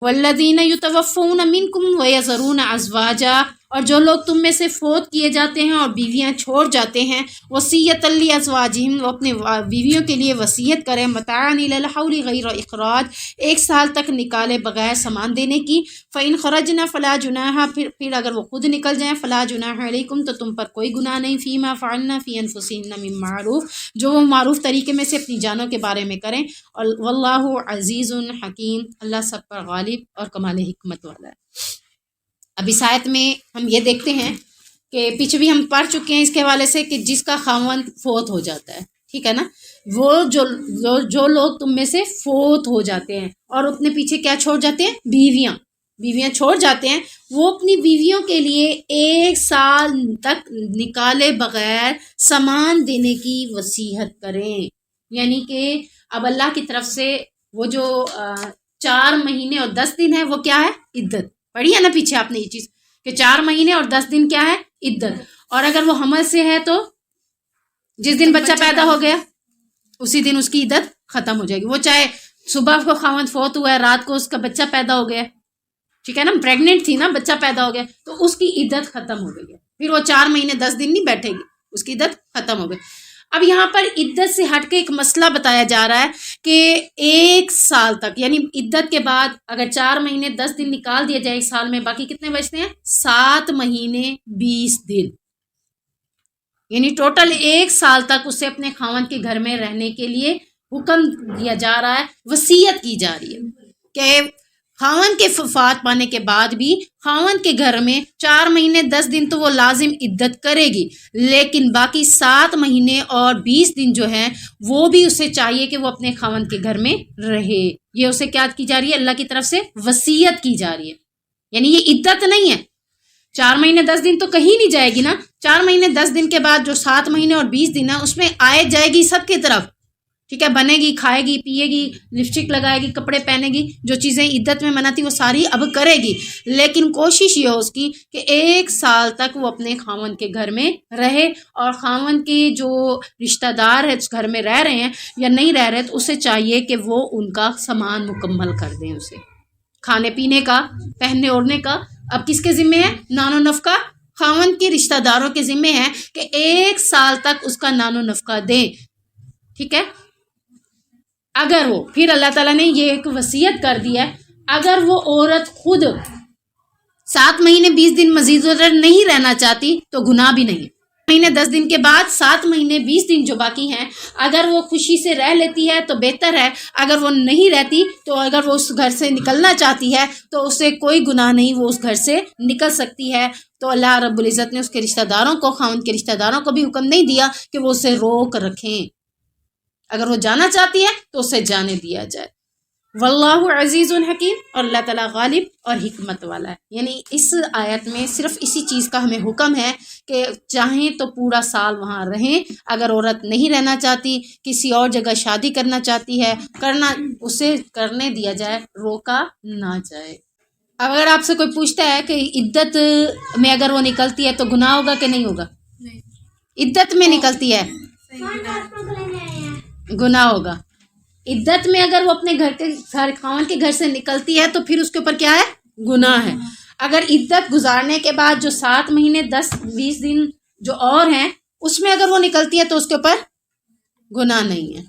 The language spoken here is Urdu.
والذین یتوفون منکم ویذرون ازواجا، اور جو لوگ تم میں سے فوت کیے جاتے ہیں اور بیویاں چھوڑ جاتے ہیں، وصیۃ لازواجہم، وہ اپنے بیویوں کے لیے وصیت کریں، متاعا الی الحول غیر اخراج، 1 سال تک نکالے بغیر سامان دینے کی، فإن خرجنا فلا جناح، پھر اگر وہ خود نکل جائیں، فلا جناح علیکم، تو تم پر کوئی گناہ نہیں، فیما فعلنا فی انفسہن من معروف، جو وہ معروف طریقے میں سے اپنی جانوں کے بارے میں کریں، اور واللہ عزیز حکیم، اللہ سب پر غالب اور کمال حکمت والا ہے۔ اب اس آیت میں ہم یہ دیکھتے ہیں کہ پیچھے بھی ہم پڑھ چکے ہیں اس کے حوالے سے کہ جس کا خاوند فوت ہو جاتا ہے، ٹھیک ہے نا، وہ جو لوگ تم میں سے فوت ہو جاتے ہیں اور اپنے پیچھے کیا چھوڑ جاتے ہیں، بیویاں چھوڑ جاتے ہیں، وہ اپنی بیویوں کے لیے 1 سال تک نکالے بغیر سامان دینے کی وصیت کریں۔ یعنی کہ اب اللہ کی طرف سے وہ جو 4 مہینے اور 10 دن ہے، وہ کیا ہے، عدت پڑھی ہے نا پیچھے آپ نے یہ چیز، کہ 4 مہینے اور 10 دن کیا ہے، عدت، اور اگر وہ حمل سے ہے تو جس دن بچہ پیدا ہو گیا اسی دن اس کی عدت ختم ہو جائے گی، وہ چاہے صبح کو خاوند فوت ہوا ہے، رات کو اس کا بچہ پیدا ہو گیا، ٹھیک ہے نا، پریگننٹ تھی نا، بچہ پیدا ہو گیا تو اس کی عدت ختم ہو گئی ہے، پھر وہ 4 مہینے 10 دن نہیں بیٹھے گی، اس کی عدت ختم ہو گئی۔ اب یہاں پر عدت سے ہٹ کے ایک مسئلہ بتایا جا رہا ہے کہ 1 سال تک، یعنی عدت کے بعد اگر 4 مہینے 10 دن نکال دیا جائے 1 سال میں، باقی کتنے بچتے ہیں، 7 مہینے 20 دن، یعنی ٹوٹل 1 سال تک اسے اپنے خاوند کے گھر میں رہنے کے لیے حکم دیا جا رہا ہے، وصیت کی جا رہی ہے کہ خاوند کے وفات پانے کے بعد بھی خاوند کے گھر میں 4 مہینے 10 دن تو وہ لازم عدت کرے گی، لیکن باقی 7 مہینے اور 20 دن جو ہیں وہ بھی اسے چاہیے کہ وہ اپنے خاوند کے گھر میں رہے۔ یہ اسے کیا کی جا رہی ہے، اللہ کی طرف سے وصیت کی جا رہی ہے، یعنی یہ عدت نہیں ہے۔ 4 مہینے 10 دن تو کہیں نہیں جائے گی نا، 4 مہینے 10 دن کے بعد جو 7 مہینے اور 20 دن ہے اس میں آئے جائے گی سب کی طرف، ٹھیک ہے، بنے گی، کھائے گی، پیے گی، لپسٹک لگائے گی، کپڑے پہنے گی، جو چیزیں عدت میں منع تھی وہ ساری اب کرے گی، لیکن کوشش یہ ہو اس کی کہ 1 سال تک وہ اپنے خاوند کے گھر میں رہے، اور خاوند کے جو رشتہ دار ہے اس گھر میں رہ رہے ہیں یا نہیں رہ رہے تو اسے چاہیے کہ وہ ان کا سامان مکمل کر دیں، اسے کھانے پینے کا، پہننے اوڑھنے کا اب کس کے ذمے ہے، نان و نفقہ خاوند کے رشتہ داروں کے ذمے ہے کہ 1 سال تک اس کا نان و نفقہ دیں، ٹھیک ہے۔ اگر وہ پھر اللہ تعالیٰ نے یہ ایک وصیت کر دی ہے، اگر وہ عورت خود 7 مہینے 20 دن مزید نہیں رہنا چاہتی تو گناہ بھی نہیں، مہینے 10 دن کے بعد 7 مہینے 20 دن جو باقی ہیں اگر وہ خوشی سے رہ لیتی ہے تو بہتر ہے، اگر وہ نہیں رہتی تو اگر وہ اس گھر سے نکلنا چاہتی ہے تو اسے کوئی گناہ نہیں، وہ اس گھر سے نکل سکتی ہے۔ تو اللہ رب العزت نے اس کے رشتہ داروں کو، خاوند کے رشتہ داروں کو بھی حکم نہیں دیا کہ وہ اسے روک رکھیں، اگر وہ جانا چاہتی ہے تو اسے جانے دیا جائے۔ واللہ عزیز حکیم، اور اللہ تعالیٰ غالب اور حکمت والا ہے۔ یعنی اس آیت میں صرف اسی چیز کا ہمیں حکم ہے کہ چاہیں تو پورا سال وہاں رہیں، اگر عورت نہیں رہنا چاہتی، کسی اور جگہ شادی کرنا چاہتی ہے، اسے کرنے دیا جائے، روکا نہ جائے۔ اگر آپ سے کوئی پوچھتا ہے کہ عدت میں اگر وہ نکلتی ہے تو گناہ ہوگا کہ نہیں ہوگا، عدت میں نکلتی ہے گناہ ہوگا، عدت میں اگر وہ اپنے خاوند کے گھر سے نکلتی ہے تو پھر اس کے اوپر کیا ہے، گناہ ہے۔ اگر عدت گزارنے کے بعد جو 7 مہینے 10-20 دن جو اور ہیں اس میں اگر وہ نکلتی ہے تو اس کے اوپر گناہ نہیں ہے۔